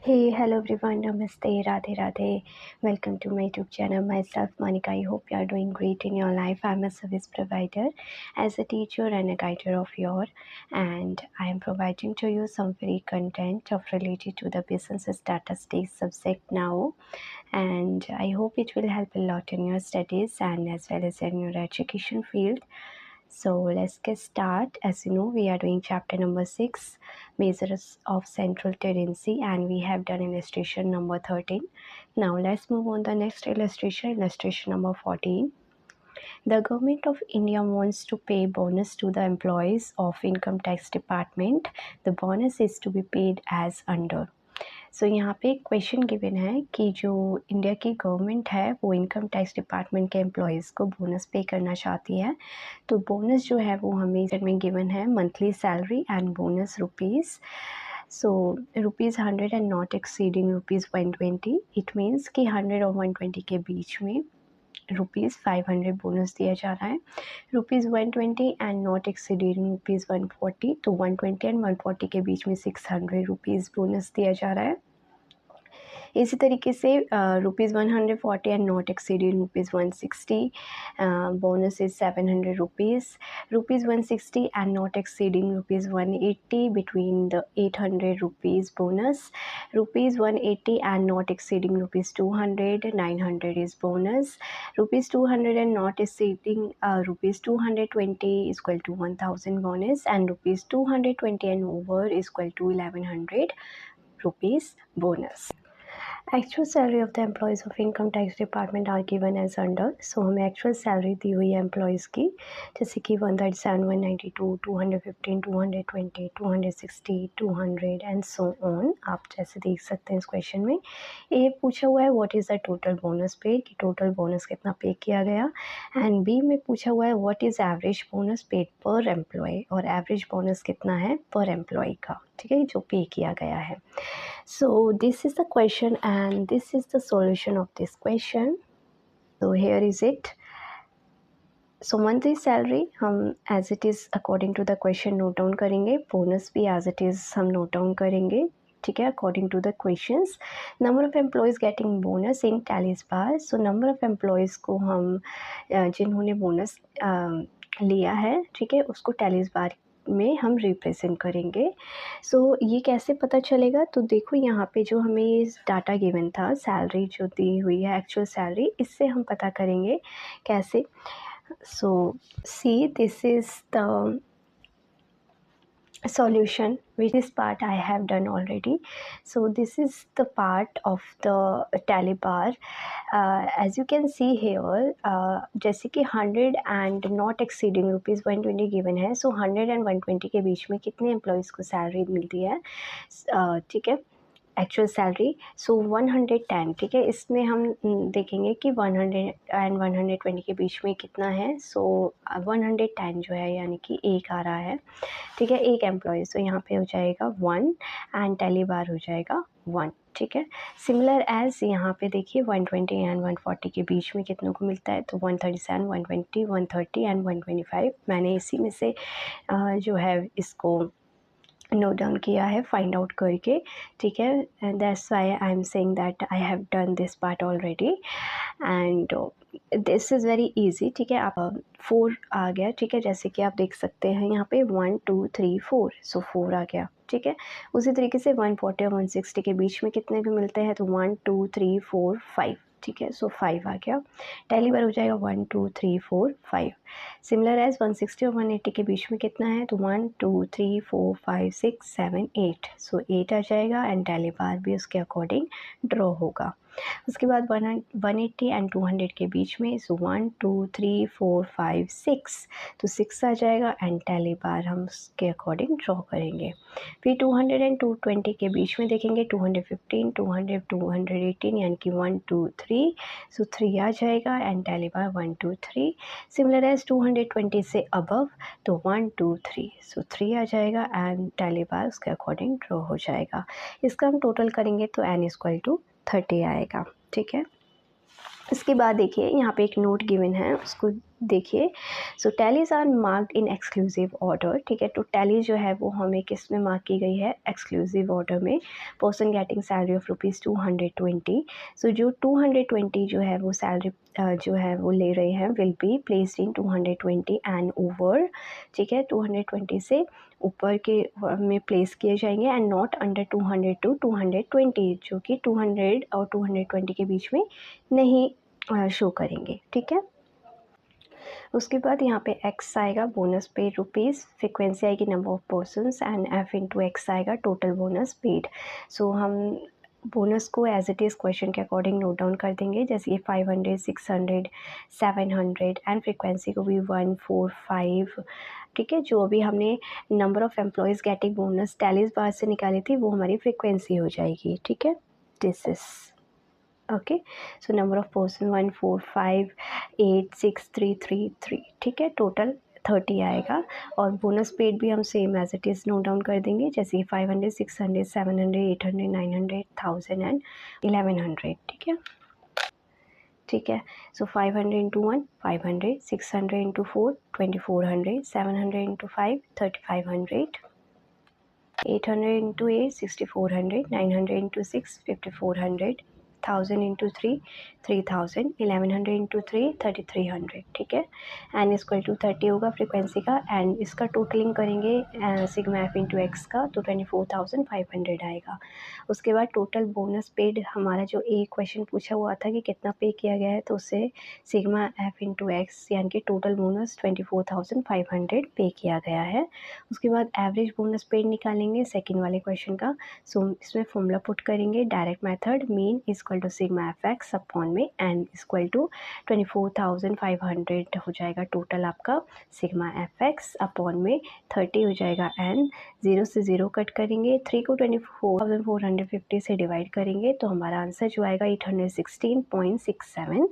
Hey, hello everyone, Namaste, Radhe Radhe. Welcome to my YouTube channel. Myself, Monica. I hope you are doing great in your life. I'm a service provider as a teacher and a guider of your, and I am providing to you some free content of related to the business statistics subject now. And I hope it will help a lot in your studies and as well as in your education field. So let's get started. As you know, we are doing chapter number 6, measures of central tendency, and we have done illustration number 13. Now let's move on the next illustration number 14. The government of India wants to pay bonus to the employees of income tax department. The bonus is to be paid as under. सो यहाँ पे एक question given है कि जो India की government है वो income tax department के एम्प्लॉयज़ को बोनस पे करना चाहती है। तो बोनस जो है वो हमें में गिवन है monthly salary and bonus rupees. So rupees 100 and not exceeding rupees 120। It means कि 100 और 120 के बीच में रुपीज़ 500 बोनस दिया जा रहा है। Rupees 120 and not exceeding rupees 140, तो 120 एंड 140 के बीच में 600 रुपीज़ बोनस दिया जा रहा है। इसी तरीके से rupees 140 and not exceeding rupees 160, bonus is 700 rupees 160 and not exceeding rupees 180 between the 800 rupees bonus, rupees 180 and not exceeding rupees 200, 900 is bonus, rupees 200 and not exceeding rupees 220 is equal to 1000 bonus, and rupees 220 and over is equal to 1100 rupees bonus. Actual salary of the employees of income tax department are given as under. So हमें actual salary दी हुई है employees की, जैसे कि 137, 192, 215, 220, 260, 200 and so on. आप जैसे देख सकते हैं इस क्वेश्चन में ए पूछा हुआ है what is the total bonus paid, कि टोटल बोनस कितना पे किया गया, एंड बी में पूछा हुआ है what is average bonus paid पर एम्प्लॉय, और एवरेज बोनस कितना है पर एम्प्लॉय का, ठीक है, जो पे किया गया है। So this is the question and this is the solution of this question. So here is it. So monthly salary हम as it is according to the question note down करेंगे, bonus भी as it is हम note down करेंगे, ठीक है, according to the questions. Number of employees getting bonus in tallies bar. So number of employees को हम जिन्होंने bonus लिया है, ठीक है, उसको tallies bar में हम रिप्रेजेंट करेंगे। सो ये कैसे पता चलेगा, तो देखो यहाँ पे जो हमें ये डाटा गिवन था, सैलरी जो दी हुई है एक्चुअल सैलरी, इससे हम पता करेंगे कैसे। So see this is the solution, which is part I have done already. So this is the part of the tally bar. As you can see here, जैसे कि 100 and not exceeding rupees 120 given है, सो 100 and 120 के बीच में कितने employees को salary मिलती है, ठीक है, एक्चुअल सैलरी। सो 110, ठीक है, इसमें हम देखेंगे कि 100 एंड 120 के बीच में कितना है। सो 110 जो है यानी कि एक आ रहा है, ठीक है, एक एम्प्लॉय, तो यहाँ पे हो जाएगा 1 एंड टैली बार हो जाएगा 1, ठीक है। सिमिलर एज यहाँ पे देखिए 120 एंड 140 के बीच में कितनों को मिलता है, तो 137, 120, 130 एंड 125। मैंने इसी में से जो है इसको नोट डाउन किया है फाइंड आउट करके, ठीक है, that's why I am saying that I have done this part already and this is very easy, ठीक है। आप 4 आ गया, ठीक है, जैसे कि आप देख सकते हैं यहाँ पे 1 2 3 4, सो 4 आ गया, ठीक है। उसी तरीके से 140 और 160 के बीच में कितने भी मिलते हैं, तो 1 2 3 4 5, ठीक है, सो 5 आ गया। टैली बार हो जाएगा 1 2 3 4 5। सिमिलर एज 160 और 180 के बीच में कितना है, तो 1 2 3 4 5 6 7 8, सो 8 आ जाएगा एंड टैली बार भी उसके अकॉर्डिंग ड्रॉ होगा। उसके बाद 180 एंड 200 के बीच में, सो 1 2 3 4 5 6, तो 6 आ जाएगा एंड टैली बार हम उसके अकॉर्डिंग ड्रॉ करेंगे। फिर 200 एंड 220 के बीच में देखेंगे 215, 200, 218 यानी कि 1 2 3, सो 3 आ जाएगा and tally bar 1 2 3। Similar as 220 से अबव, तो 1 2 3, सो 3 आ जाएगा एंड टैली बार उसके अकॉर्डिंग ड्रॉ हो जाएगा। इसका हम टोटल करेंगे तो n इक्वल टू 30 आएगा, ठीक है। इसके बाद देखिए यहाँ पे एक नोट गिवन है, उसको देखिए, so tallies are marked in exclusive order, ठीक है। तो टैली जो है वो हमें किस में मार्क की गई है, एक्सक्लूसिव ऑर्डर में। पर्सन गेटिंग सैलरी ऑफ ₹220, सो जो 220 जो है वो सैलरी जो है वो ले रहे हैं will be placed in 220 and over, ठीक है। 220 से ऊपर के में प्लेस किए जाएंगे एंड नॉट अंडर 200 टू 220, जो कि 200 और 220 के बीच में नहीं शो करेंगे, ठीक है। उसके बाद यहाँ पे एक्स आएगा बोनस पेड रुपीज़, फ्रिक्वेंसी आएगी number of persons and F into x आएगा टोटल बोनस पेड। सो हम बोनस को एज इट इज़ क्वेश्चन के अकॉर्डिंग नोट डाउन कर देंगे, जैसे ये 500, 600, 700 एंड फ्रिक्वेंसी को भी 1, 4, 5, ठीक है। जो अभी हमने number of employees getting bonus tallies बार से निकाली थी वो हमारी फ्रिक्वेंसी हो जाएगी, ठीक है। This is okay. So number of person 1, 4, 5, 8, 6, 3, 3, 3, ठीक है। टोटल 30 आएगा और बोनस पेड भी हम same as it is note down कर देंगे, जैसे 500, 600, 700, 800, 900, 1000 एंड 1100, ठीक है। ठीक है। सो 500 into 1 500, 600 into 4 2400, 700 into 5 3500, 800 into 8 6400, 900 into 6 5400, 1000 into 3 3000, 1100 into 3 3300, ठीक है। एन इक्वल टू 30 होगा फ्रीक्वेंसी का एंड इसका टोटलिंग करेंगे सिग्मा एफ इंटू एक्स का तो 24,500 आएगा। उसके बाद टोटल बोनस पेड हमारा जो एक क्वेश्चन पूछा हुआ था कि कितना पे किया गया है, तो उससे सिग्मा एफ इंटू एक्स यानी कि टोटल बोनस 24,500 पे किया गया है। उसके बाद एवरेज बोनस पेड निकालेंगे सेकंड वाले क्वेश्चन का। सो इसमें फॉर्मूला पुट करेंगे direct method, mean equal to sigma f x upon में एन इक्वल टू 24,500 हो जाएगा टोटल आपका सिग्मा एफ एक्स अपॉन में 30 हो जाएगा एन। 0 से 0 कट करेंगे, 3 को 24,450 से डिवाइड करेंगे तो हमारा आंसर जो आएगा 816.67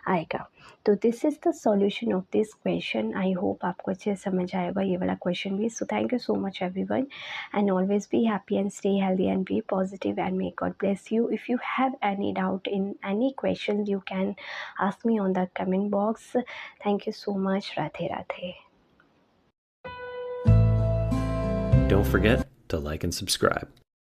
आएगा। तो this is the solution of this question. I hope आपको अच्छे से समझ आएगा ये वाला क्वेश्चन भी। So thank you so much everyone and always be happy and stay healthy and be positive and may God bless you. If you have any doubt in any questions you can ask me on the comment box. Thank you so much. Radhe Radhe. Don't forget to like and subscribe.